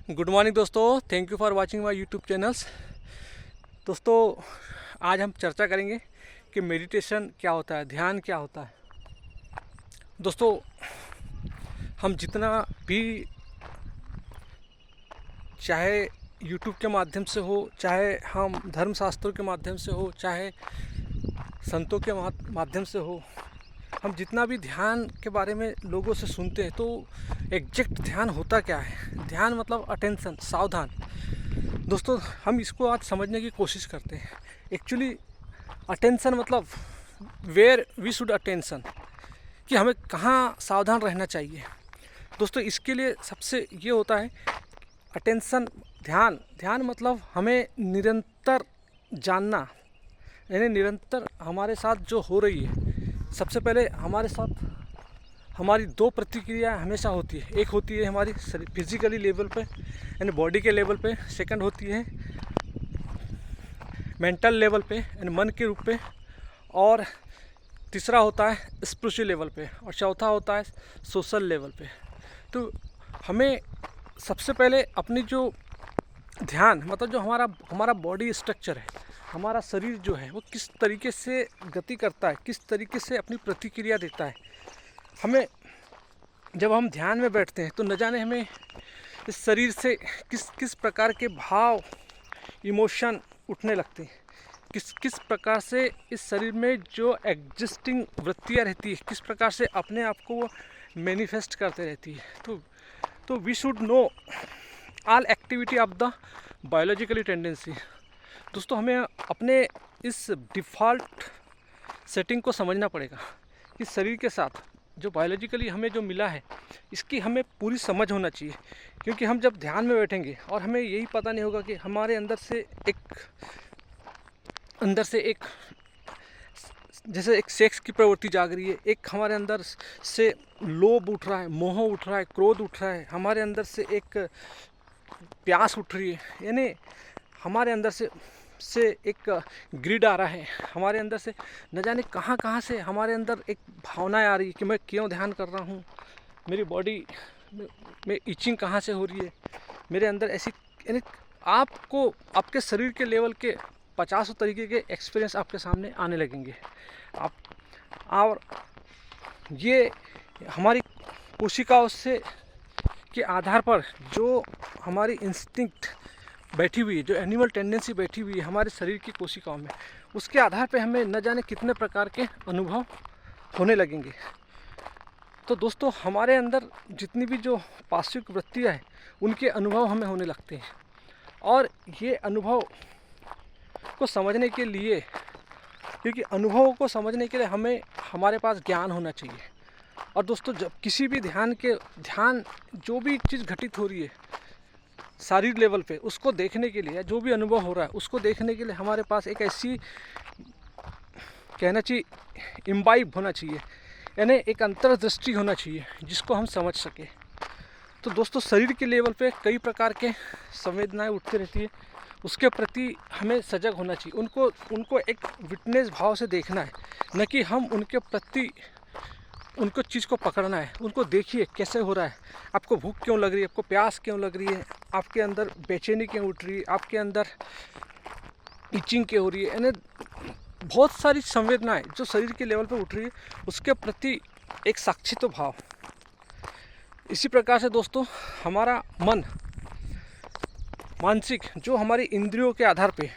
Good morning दोस्तों, thank you for watching my YouTube channels. दोस्तों, आज हम चर्चा करेंगे कि मेडिटेशन क्या होता है, ध्यान क्या होता है। दोस्तों, हम जितना भी चाहे यूट्यूब के माध्यम से हो, चाहे हम धर्मशास्त्रों के माध्यम से हो, चाहे संतों के माध्यम से हो, हम जितना भी ध्यान के बारे में लोगों से सुनते हैं तो एग्जैक्ट ध्यान होता क्या है। ध्यान मतलब अटेंशन, सावधान। दोस्तों, हम इसको आज समझने की कोशिश करते हैं। एक्चुअली अटेंशन मतलब वेयर वी शुड अटेंशन, कि हमें कहाँ सावधान रहना चाहिए। दोस्तों, इसके लिए सबसे ये होता है अटेंशन, ध्यान मतलब हमें निरंतर जानना, यानी निरंतर हमारे साथ जो हो रही है। सबसे पहले हमारे साथ हमारी दो प्रतिक्रिया हमेशा होती है। एक होती है हमारी फिजिकली लेवल पे, यानी बॉडी के लेवल पे। सेकंड होती है मेंटल लेवल पे, यानी मन के रूप पे। और तीसरा होता है स्पिरिचुअल लेवल पे। और चौथा होता है सोशल लेवल पे। तो हमें सबसे पहले अपनी जो ध्यान मतलब जो हमारा बॉडी स्ट्रक्चर है, हमारा शरीर जो है वो किस तरीके से गति करता है, किस तरीके से अपनी प्रतिक्रिया देता है। हमें जब हम ध्यान में बैठते हैं तो न जाने हमें इस शरीर से किस किस प्रकार के भाव, इमोशन उठने लगते हैं। किस किस प्रकार से इस शरीर में जो एग्जिस्टिंग वृत्तियाँ रहती है, किस प्रकार से अपने आप को वो मैनिफेस्ट करते रहती है। तो we should know all activity of the biologically tendency. दोस्तों, हमें अपने इस डिफ़ॉल्ट सेटिंग को समझना पड़ेगा कि शरीर के साथ जो बायोलॉजिकली हमें जो मिला है, इसकी हमें पूरी समझ होना चाहिए। क्योंकि हम जब ध्यान में बैठेंगे और हमें यही पता नहीं होगा कि हमारे अंदर से एक जैसे एक सेक्स की प्रवृत्ति जाग रही है, एक हमारे अंदर से लोभ उठ रहा है, मोह उठ रहा है, क्रोध उठ रहा है, हमारे अंदर से एक प्यास उठ रही है, यानी हमारे अंदर से एक ग्रिड आ रहा है, हमारे अंदर से न जाने कहाँ से हमारे अंदर एक भावनाएं आ रही है कि मैं क्यों ध्यान कर रहा हूँ, मेरी बॉडी में इचिंग कहाँ से हो रही है, मेरे अंदर ऐसी, यानी आपको आपके शरीर के लेवल के 50 तरीके के एक्सपीरियंस आपके सामने आने लगेंगे। और ये हमारी कोशिकाओं से के आधार पर जो हमारी इंस्टिंक्ट बैठी हुई है, जो एनिमल टेंडेंसी बैठी हुई है हमारे शरीर की कोशिकाओं में, उसके आधार पे हमें न जाने कितने प्रकार के अनुभव होने लगेंगे। तो दोस्तों, हमारे अंदर जितनी भी जो पाश्विक वृत्तियाँ हैं उनके अनुभव हमें होने लगते हैं। और ये अनुभव को समझने के लिए, क्योंकि अनुभवों को समझने के लिए हमारे पास ज्ञान होना चाहिए। और दोस्तों, जब किसी भी ध्यान जो भी चीज़ घटित हो रही है शारीरिक लेवल पे, उसको देखने के लिए, जो भी अनुभव हो रहा है उसको देखने के लिए हमारे पास एक ऐसी, कहना चाहिए, इम्बाइब होना चाहिए, यानी एक अंतर्दृष्टि होना चाहिए जिसको हम समझ सके। तो दोस्तों, शरीर के लेवल पे कई प्रकार के संवेदनाएं उठती रहती है, उसके प्रति हमें सजग होना चाहिए। उनको एक विटनेस भाव से देखना है, न कि हम उनके प्रति उनको चीज़ को पकड़ना है। उनको देखिए कैसे हो रहा है, आपको भूख क्यों लग रही है, आपको प्यास क्यों लग रही है, आपके अंदर बेचैनी क्यों उठ रही है, आपके अंदर इचिंग क्यों हो रही है, यानी बहुत सारी संवेदनाएं जो शरीर के लेवल पर उठ रही है उसके प्रति एक साक्षित्व भाव। इसी प्रकार से दोस्तों, हमारा मन, मानसिक, जो हमारी इंद्रियों के आधार पे,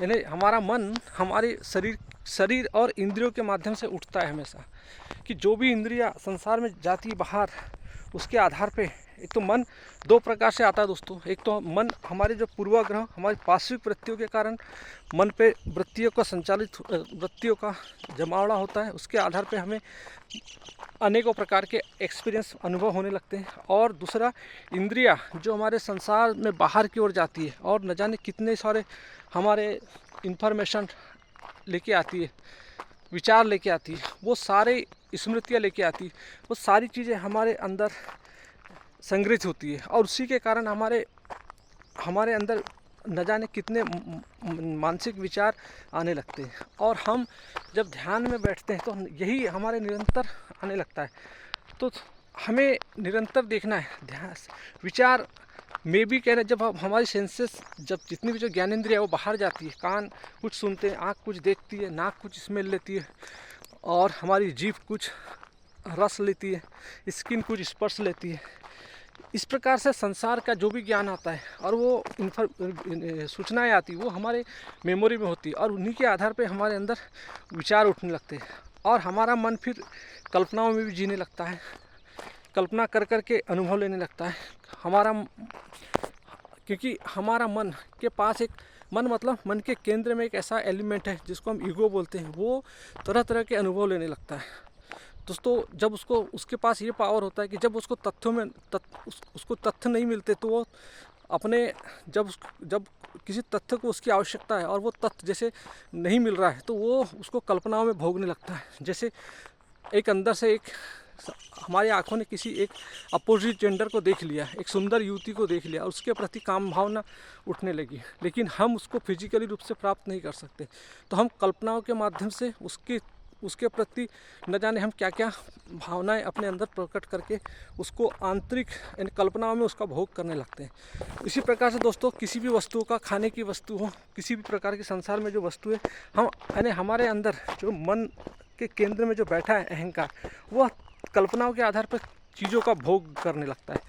यानी हमारा मन हमारे शरीर और इंद्रियों के माध्यम से उठता है हमेशा, कि जो भी इंद्रियां संसार में जाती है बाहर, उसके आधार पे एक तो मन दो प्रकार से आता है दोस्तों। एक तो मन हमारे जो पूर्वाग्रह, हमारी पार्श्विक वृत्तियों के कारण मन पे वृत्तियों का जमावड़ा होता है, उसके आधार पे हमें अनेकों प्रकार के एक्सपीरियंस, अनुभव होने लगते हैं। और दूसरा, इंद्रियां जो हमारे संसार में बाहर की ओर जाती है और न जाने कितने सारे हमारे इन्फॉर्मेशन लेके आती है, विचार लेके आती है, वो सारे स्मृतियाँ लेके आती है, वो सारी चीज़ें हमारे अंदर संग्रहित होती है। और उसी के कारण हमारे अंदर न जाने कितने मानसिक विचार आने लगते हैं। और हम जब ध्यान में बैठते हैं तो यही हमारे निरंतर आने लगता है। तो हमें निरंतर देखना है, ध्यान विचार में भी कहना, जब हमारी सेंसेस, जब जितनी भी जो ज्ञानेंद्रिय है वो बाहर जाती है, कान कुछ सुनते हैं, आँख कुछ देखती है, नाक कुछ स्मेल लेती है, और हमारी जीभ कुछ रस लेती है, स्किन कुछ स्पर्श लेती है। इस प्रकार से संसार का जो भी ज्ञान आता है और वो सूचनाएं आती है, वो हमारे मेमोरी में होती है, और उन्हीं के आधार पे हमारे अंदर विचार उठने लगते हैं, और हमारा मन फिर कल्पनाओं में भी जीने लगता है, कल्पना कर कर के अनुभव लेने लगता है। क्योंकि हमारा मन के पास एक, मन मतलब मन के केंद्र में एक ऐसा एलिमेंट है जिसको हम ईगो बोलते हैं, वो तरह तरह के अनुभव लेने लगता है दोस्तों। जब उसके पास ये पावर होता है कि जब उसको तथ्यों में उसको तथ्य नहीं मिलते, तो वो अपने जब किसी तथ्य को उसकी आवश्यकता है और वो तथ्य जैसे नहीं मिल रहा है, तो वो उसको कल्पनाओं में भोगने लगता है। जैसे एक अंदर से एक, हमारी आंखों ने किसी एक अपोजिट जेंडर को देख लिया, एक सुंदर युवती को देख लिया, और उसके प्रति काम भावना उठने लगी, लेकिन हम उसको फिजिकली रूप से प्राप्त नहीं कर सकते, तो हम कल्पनाओं के माध्यम से उसके प्रति न जाने हम क्या क्या भावनाएं अपने अंदर प्रकट करके उसको आंतरिक यानी कल्पनाओं में उसका भोग करने लगते हैं। इसी प्रकार से दोस्तों, किसी भी वस्तु का, खाने की वस्तु हो, किसी भी प्रकार के संसार में जो वस्तु है, हम यानी हमारे अंदर जो मन के केंद्र में जो बैठा है अहंकार, वह कल्पनाओं के आधार पर चीज़ों का भोग करने लगता है।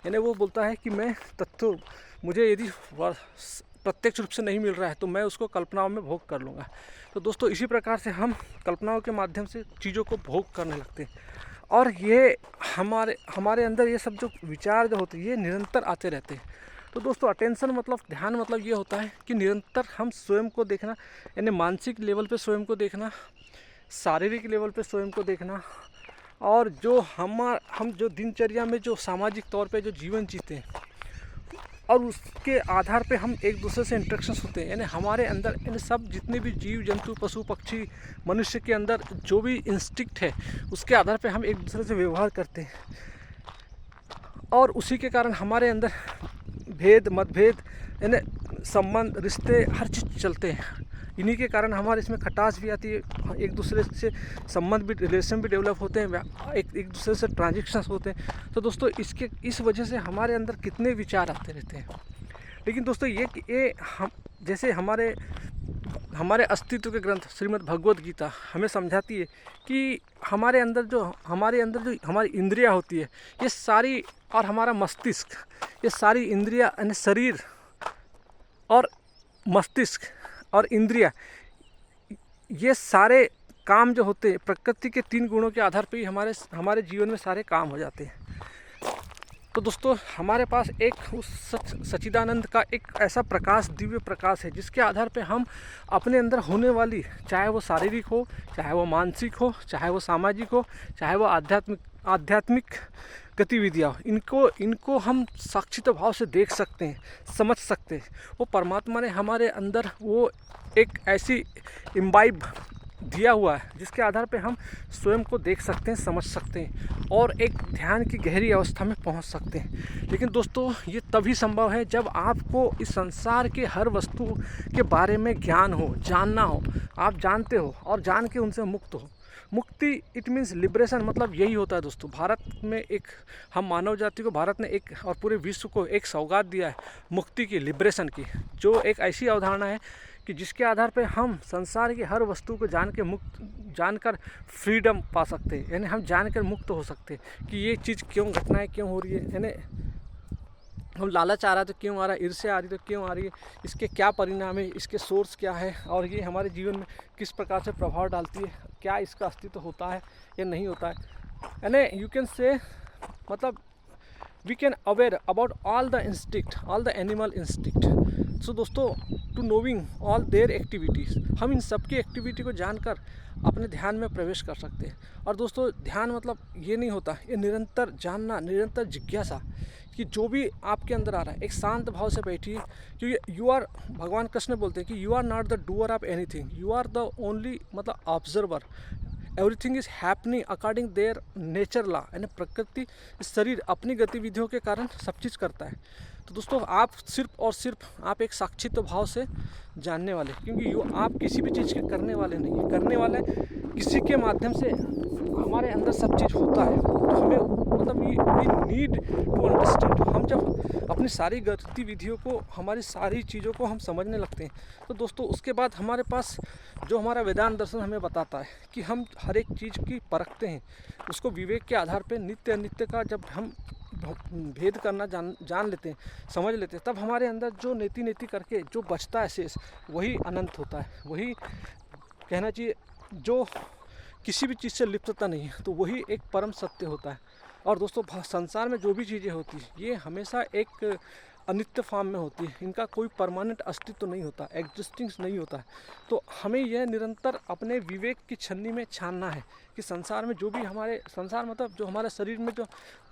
यानी वो बोलता है कि मैं तत्व, मुझे यदि प्रत्यक्ष रूप से नहीं मिल रहा है तो मैं उसको कल्पनाओं में भोग कर लूँगा। तो दोस्तों, इसी प्रकार से हम कल्पनाओं के माध्यम से चीज़ों को भोग करने लगते हैं, और ये हमारे अंदर ये सब जो विचार जो होते हैं, ये निरंतर आते रहते हैं। तो दोस्तों, अटेंशन मतलब ध्यान मतलब ये होता है कि निरंतर हम स्वयं को देखना, यानी मानसिक लेवल पे स्वयं को देखना, शारीरिक लेवल पे स्वयं को देखना, और जो हम जो दिनचर्या में जो सामाजिक तौर पे जो जीवन जीते हैं, और उसके आधार पे हम एक दूसरे से इंटरेक्शंस होते हैं, यानी हमारे अंदर, यानी सब जितने भी जीव जंतु, पशु पक्षी, मनुष्य के अंदर जो भी इंस्टिंक्ट है, उसके आधार पे हम एक दूसरे से व्यवहार करते हैं, और उसी के कारण हमारे अंदर भेद, मतभेद, यानी संबंध, रिश्ते, हर चीज़ चलते हैं। इन्हीं के कारण हमारे इसमें खटास भी आती है, एक दूसरे से संबंध भी, रिलेशन भी डेवलप होते हैं, एक दूसरे से ट्रांजेक्शन्स होते हैं। तो दोस्तों, इस वजह से हमारे अंदर कितने विचार आते रहते हैं। लेकिन दोस्तों, ये हम जैसे हमारे अस्तित्व के ग्रंथ श्रीमद् भगवद गीता हमें समझाती है कि हमारे अंदर जो हमारी इंद्रियां होती है, ये सारी, और हमारा मस्तिष्क, ये सारी इंद्रियां, यानी शरीर और मस्तिष्क और इंद्रिया, ये सारे काम जो होते हैं प्रकृति के 3 गुणों के आधार पर ही हमारे जीवन में सारे काम हो जाते हैं। तो दोस्तों, हमारे पास एक उस सच्चिदानंद का एक ऐसा प्रकाश, दिव्य प्रकाश है, जिसके आधार पे हम अपने अंदर होने वाली, चाहे वो शारीरिक हो, चाहे वो मानसिक हो, चाहे वो सामाजिक हो, चाहे वो आध्यात्मिक गतिविधियाँ हो, इनको हम साक्षित भाव से देख सकते हैं, समझ सकते हैं। वो परमात्मा ने हमारे अंदर वो एक ऐसी इम्बाइब दिया हुआ है, जिसके आधार पे हम स्वयं को देख सकते हैं, समझ सकते हैं, और एक ध्यान की गहरी अवस्था में पहुंच सकते हैं। लेकिन दोस्तों, ये तभी संभव है जब आपको इस संसार के हर वस्तु के बारे में ज्ञान हो, जानना हो, आप जानते हो और जान के उनसे मुक्त हो। मुक्ति, इट मीन्स लिबरेशन, मतलब यही होता है दोस्तों। भारत में एक, हम मानव जाति को भारत ने एक, और पूरे विश्व को एक सौगात दिया है मुक्ति की, लिबरेशन की, जो एक ऐसी अवधारणा है कि जिसके आधार पे हम संसार की हर वस्तु को जानकर फ्रीडम पा सकते हैं, यानी हम जानकर मुक्त हो सकते हैं कि ये चीज़ क्यों, घटनाएं क्यों हो रही है, यानी हम लालच आ रहा है तो क्यों आ रहा है, ईर्ष्या आ रही है तो क्यों आ रही है, इसके क्या परिणाम है, इसके सोर्स क्या है, और ये हमारे जीवन में किस प्रकार से प्रभाव डालती है, क्या इसका अस्तित्व होता है या नहीं होता है। यानी यू कैन से, मतलब we can aware about all the instinct, all the animal instinct. So दोस्तों, to knowing all their activities, हम इन सब की एक्टिविटी को जानकर अपने ध्यान में प्रवेश कर सकते हैं। और दोस्तों, ध्यान मतलब ये नहीं होता, ये निरंतर जानना, निरंतर जिज्ञासा कि जो भी आपके अंदर आ रहा है, एक शांत भाव से बैठिए, क्योंकि यू आर, भगवान कृष्ण बोलते हैं कि you are not the doer of anything, you are the only, मतलब observer. Everything is happening according their nature law, यानी प्रकृति, शरीर अपनी गतिविधियों के कारण सब चीज़ करता है। तो दोस्तों, आप सिर्फ और सिर्फ आप एक साक्षित्व भाव से जानने वाले, क्योंकि आप किसी भी चीज़ के करने वाले नहीं है, करने वाले किसी के माध्यम से हमारे अंदर सब चीज़ होता है, तो हमें मतलब वी नीड टू अंडरस्टैंड। हम जब अपनी सारी गतिविधियों को, हमारी सारी चीज़ों को हम समझने लगते हैं, तो दोस्तों उसके बाद हमारे पास जो हमारा वेदांत दर्शन हमें बताता है कि हम हर एक चीज़ की परखते हैं, उसको विवेक के आधार पर नित्य अनित्य का जब हम भेद करना जान लेते हैं, समझ लेते हैं, तब हमारे अंदर जो नेति नेति करके जो बचता है शेष, वही अनंत होता है, वही कहना चाहिए जो किसी भी चीज़ से लिप्तता नहीं है, तो वही एक परम सत्य होता है। और दोस्तों संसार में जो भी चीज़ें होती हैं ये हमेशा एक अनित्य फॉर्म में होती है, इनका कोई परमानेंट अस्तित्व तो नहीं होता, एग्जिस्टिंग नहीं होता है। तो हमें यह निरंतर अपने विवेक की छन्नी में छानना है कि संसार में जो भी हमारे, संसार मतलब जो हमारे शरीर में जो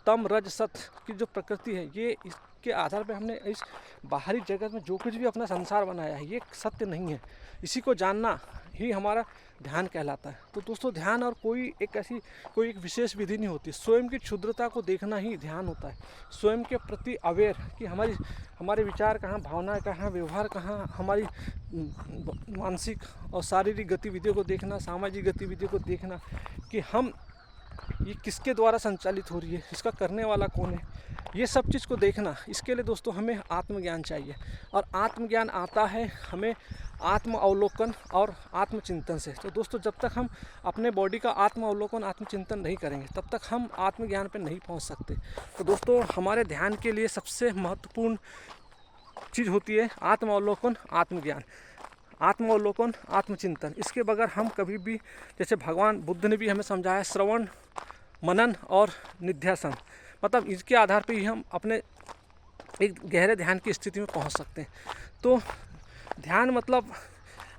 तम रज सत की जो प्रकृति है, ये इसके आधार पर हमने इस बाहरी जगत में जो कुछ भी अपना संसार बनाया है ये सत्य नहीं है। इसी को जानना ही हमारा ध्यान कहलाता है। तो दोस्तों ध्यान और कोई एक विशेष विधि नहीं होती, स्वयं की क्षुद्रता को देखना ही ध्यान होता है। स्वयं के प्रति अवेयर कि हमारे विचार कहाँ, भावनाएं कहाँ, व्यवहार कहाँ, हमारी मानसिक और शारीरिक गतिविधियों को देखना, सामाजिक गतिविधियों को देखना कि हम ये किसके द्वारा संचालित हो रही है, इसका करने वाला कौन है, ये सब चीज़ को देखना। इसके लिए दोस्तों हमें आत्मज्ञान चाहिए, और आत्मज्ञान आता है हमें आत्म अवलोकन और आत्मचिंतन से। तो दोस्तों जब तक हम अपने बॉडी का आत्म अवलोकन, आत्मचिंतन नहीं करेंगे, तब तक हम आत्मज्ञान पर नहीं पहुंच सकते। तो दोस्तों हमारे ध्यान के लिए सबसे महत्वपूर्ण चीज़ होती है आत्म अवलोकन, आत्मज्ञान, आत्म अवलोकन, आत्मचिंतन। इसके बगैर हम कभी भी, जैसे भगवान बुद्ध ने भी हमें समझाया, श्रवण, मनन और निध्यासन, मतलब इसके आधार पर ही हम अपने एक गहरे ध्यान की स्थिति में पहुंच सकते हैं। तो ध्यान मतलब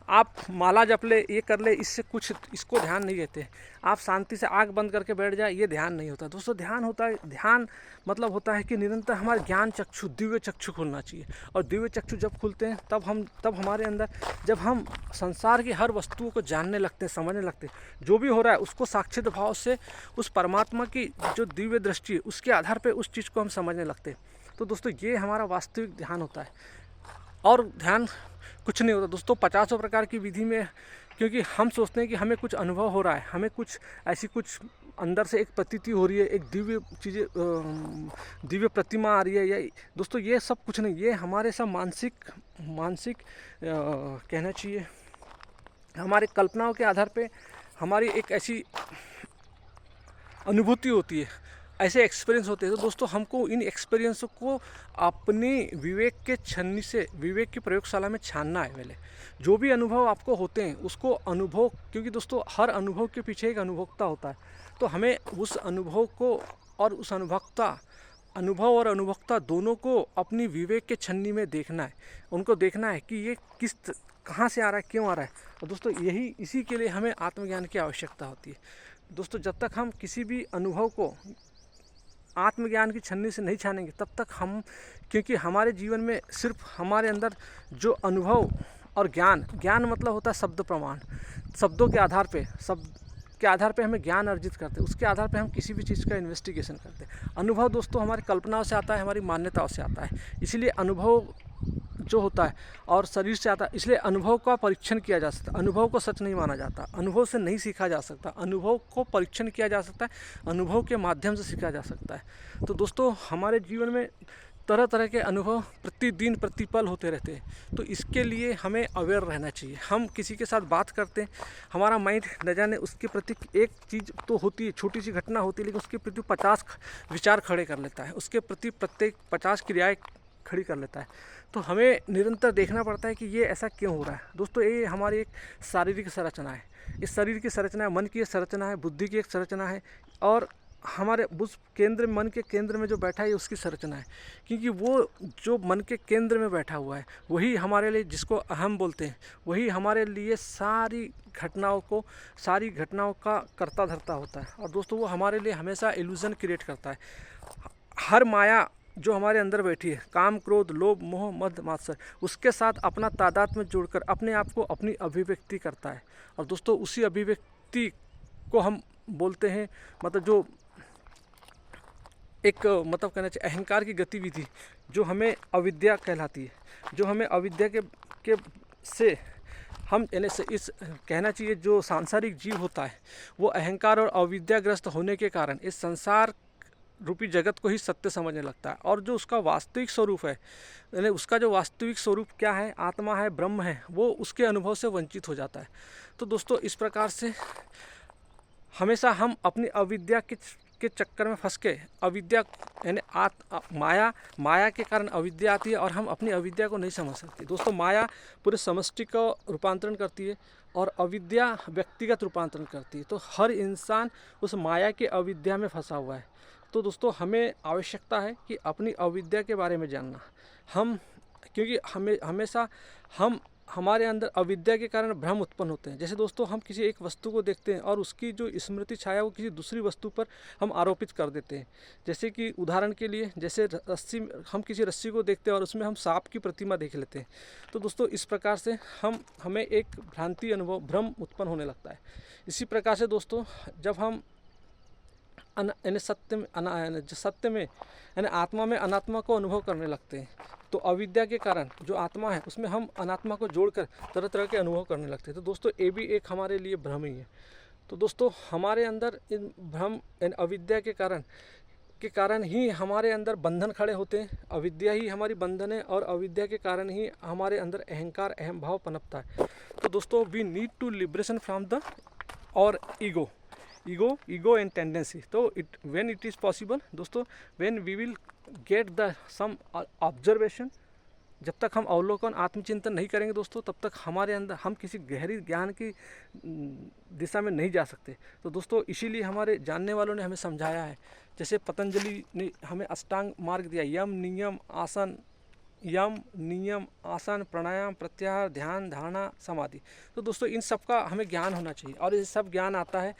आप माला जप ले, ये कर ले, इससे कुछ, इसको ध्यान नहीं देते। आप शांति से आँख बंद करके बैठ जाए, ये ध्यान नहीं होता। दोस्तों ध्यान होता है, ध्यान मतलब होता है कि निरंतर हमारे ज्ञान चक्षु, दिव्य चक्षु खुलना चाहिए। और दिव्य चक्षु जब खुलते हैं तब हमारे अंदर, जब हम संसार की हर वस्तुओं को जानने लगते हैं, समझने लगते हैं, जो भी हो रहा है उसको साक्षित भाव से, उस परमात्मा की जो दिव्य दृष्टि है उसके आधार पर उस चीज़ को हम समझने लगते हैं। तो दोस्तों ये हमारा वास्तविक ध्यान होता है। और ध्यान कुछ नहीं होता दोस्तों 50 प्रकार की विधि में, क्योंकि हम सोचते हैं कि हमें कुछ अनुभव हो रहा है, हमें कुछ ऐसी कुछ अंदर से एक प्रतीति हो रही है, एक दिव्य चीज़ें, दिव्य प्रतिमा आ रही है, या दोस्तों ये सब कुछ नहीं, ये हमारे सब मानसिक कहना चाहिए, हमारे कल्पनाओं के आधार पे हमारी एक ऐसी अनुभूति होती है, ऐसे एक्सपीरियंस होते हैं। तो दोस्तों हमको इन एक्सपीरियंसों को अपने विवेक के छन्नी से, विवेक की प्रयोगशाला में छानना है। पहले जो भी अनुभव आपको होते हैं उसको अनुभव, क्योंकि दोस्तों हर अनुभव के पीछे एक अनुभोक्ता होता है, तो हमें उस अनुभव को और उस अनुभव और अनुभोक्ता दोनों को अपनी विवेक के छन्नी में देखना है। उनको देखना है कि ये कहाँ से आ रहा है, क्यों आ रहा है। और दोस्तों इसी के लिए हमें आत्मज्ञान की आवश्यकता होती है। दोस्तों जब तक हम किसी भी अनुभव को आत्मज्ञान की छन्नी से नहीं छानेंगे, तब तक हम, क्योंकि हमारे जीवन में सिर्फ हमारे अंदर जो अनुभव और ज्ञान मतलब होता है शब्द प्रमाण, शब्दों के आधार पे हमें ज्ञान अर्जित करते हैं, उसके आधार पे हम किसी भी चीज़ का इन्वेस्टिगेशन करते हैं। अनुभव दोस्तों हमारी कल्पनाओं से आता है, हमारी मान्यताओं से आता है, इसलिए अनुभव जो होता है और शरीर से आता है, इसलिए अनुभव का परीक्षण किया जा सकता है। अनुभव को सच नहीं माना जाता, अनुभव से नहीं सीखा जा सकता, अनुभव को परीक्षण किया जा सकता है, अनुभव के माध्यम से सीखा जा सकता है। तो दोस्तों हमारे जीवन में तरह तरह के अनुभव प्रतिदिन प्रतिपल होते रहते हैं, तो इसके लिए हमें अवेयर रहना चाहिए। हम किसी के साथ बात करते हैं, हमारा माइंड न जाने उसके प्रति, एक चीज़ तो होती है, छोटी सी घटना होती है, लेकिन उसके प्रति 50 विचार खड़े कर लेता है, उसके प्रति प्रत्येक 50 क्रियाएं खड़ी कर लेता है। तो हमें निरंतर देखना पड़ता है कि ये ऐसा क्यों हो रहा है। दोस्तों ये हमारी एक शारीरिक संरचना है, इस शरीर की संरचना है, मन की एक संरचना है, बुद्धि की एक संरचना है, और हमारे उस केंद्र, मन के केंद्र में जो बैठा है उसकी संरचना है। क्योंकि वो जो मन के केंद्र में बैठा हुआ है वही हमारे लिए, जिसको अहम बोलते हैं, वही हमारे लिए सारी घटनाओं का कर्ता धर्ता होता है। और दोस्तों वो हमारे लिए हमेशा इल्यूजन क्रिएट करता है। हर माया जो हमारे अंदर बैठी है, काम, क्रोध, लोभ, मोह, मद, मात्सर्य, उसके साथ अपना तादाद में जोड़कर अपने आप को अपनी अभिव्यक्ति करता है। और दोस्तों उसी अभिव्यक्ति को हम बोलते हैं, मतलब जो एक मतलब कहना चाहिए अहंकार की गतिविधि, जो हमें अविद्या कहलाती है, जो हमें अविद्या के से हम यानी से इस कहना चाहिए जो सांसारिक जीव होता है वो अहंकार और अविद्याग्रस्त होने के कारण इस संसार रूपी जगत को ही सत्य समझने लगता है, और जो उसका वास्तविक स्वरूप है यानी उसका जो वास्तविक स्वरूप क्या है, आत्मा है, ब्रह्म है, वो उसके अनुभव से वंचित हो जाता है। तो दोस्तों इस प्रकार से हमेशा हम अपनी अविद्या के चक्कर में फंस के अविद्या यानी माया के कारण अविद्या आती है और हम अपनी अविद्या को नहीं समझ सकते। दोस्तों माया पूरे समष्टि का रूपांतरण करती है और अविद्या व्यक्तिगत रूपांतरण करती है। तो हर इंसान उस माया के अविद्या में फंसा हुआ है। तो दोस्तों हमें आवश्यकता है कि अपनी अविद्या के बारे में जानना। क्योंकि हमेशा हमारे अंदर अविद्या के कारण भ्रम उत्पन्न होते हैं। जैसे दोस्तों हम किसी एक वस्तु को देखते हैं और उसकी जो स्मृति छाया वो किसी दूसरी वस्तु पर हम आरोपित कर देते हैं। जैसे कि उदाहरण के लिए जैसे हम किसी रस्सी को देखते हैं और उसमें हम सांप की प्रतिमा देख लेते हैं। तो दोस्तों इस प्रकार से हमें एक भ्रम उत्पन्न होने लगता है। इसी प्रकार से दोस्तों जब हम सत्य में यानी आत्मा में अनात्मा को अनुभव करने लगते हैं तो अविद्या के कारण जो आत्मा है उसमें हम अनात्मा को जोड़कर तरह तरह के अनुभव करने लगते हैं। तो दोस्तों ये भी एक हमारे लिए भ्रम ही है। तो दोस्तों हमारे अंदर इन भ्रम अविद्या के कारण ही हमारे अंदर बंधन खड़े होते हैं। अविद्या ही हमारी बंधन है और अविद्या के कारण ही हमारे अंदर अहंकार अहम भाव पनपता है। तो दोस्तों we need to liberation from the और ego and tendency। तो when it is possible दोस्तों, when we will get the some observation, जब तक हम अवलोकन आत्मचिंतन नहीं करेंगे दोस्तों तब तक हमारे अंदर हम किसी गहरी ज्ञान की दिशा में नहीं जा सकते। तो दोस्तों इसीलिए हमारे जानने वालों ने हमें समझाया है। जैसे पतंजलि ने हमें अष्टांग मार्ग दिया, यम नियम आसन प्राणायाम प्रत्याहार ध्यान धारणा समाधि। तो दोस्तों इन सब का हमें ज्ञान होना चाहिए और ये सब ज्ञान आता है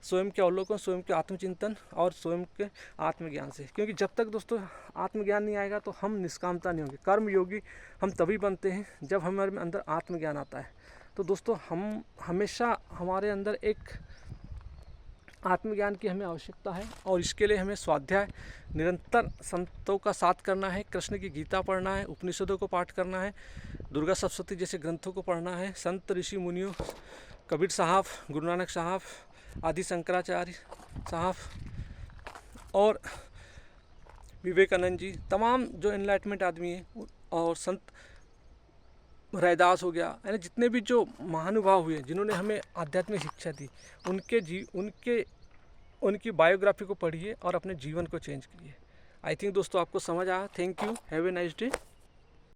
स्वयं के अवलोकन, स्वयं के आत्मचिंतन और स्वयं के आत्मज्ञान से। क्योंकि जब तक दोस्तों आत्मज्ञान नहीं आएगा तो हम निष्कामता नहीं होंगे। कर्म योगी हम तभी बनते हैं जब हमारे अंदर आत्मज्ञान आता है। तो दोस्तों हम हमेशा हमारे अंदर एक आत्मज्ञान की हमें आवश्यकता है और इसके लिए हमें स्वाध्याय निरंतर संतों का साथ करना है, कृष्ण की गीता पढ़ना है, उपनिषदों को पाठ करना है, दुर्गा सप्तशती जैसे ग्रंथों को पढ़ना है, संत ऋषि मुनियों, कबीर साहब, गुरु नानक साहब, आदि शंकराचार्य साहब और विवेकानंद जी, तमाम जो एनलाइटमेंट आदमी हैं और संत रैदास हो गया, यानी जितने भी जो महानुभाव हुए जिन्होंने हमें आध्यात्मिक शिक्षा दी, उनकी बायोग्राफी को पढ़िए और अपने जीवन को चेंज कीजिए। आई थिंक दोस्तों आपको समझ आया। Thank you, have a nice day.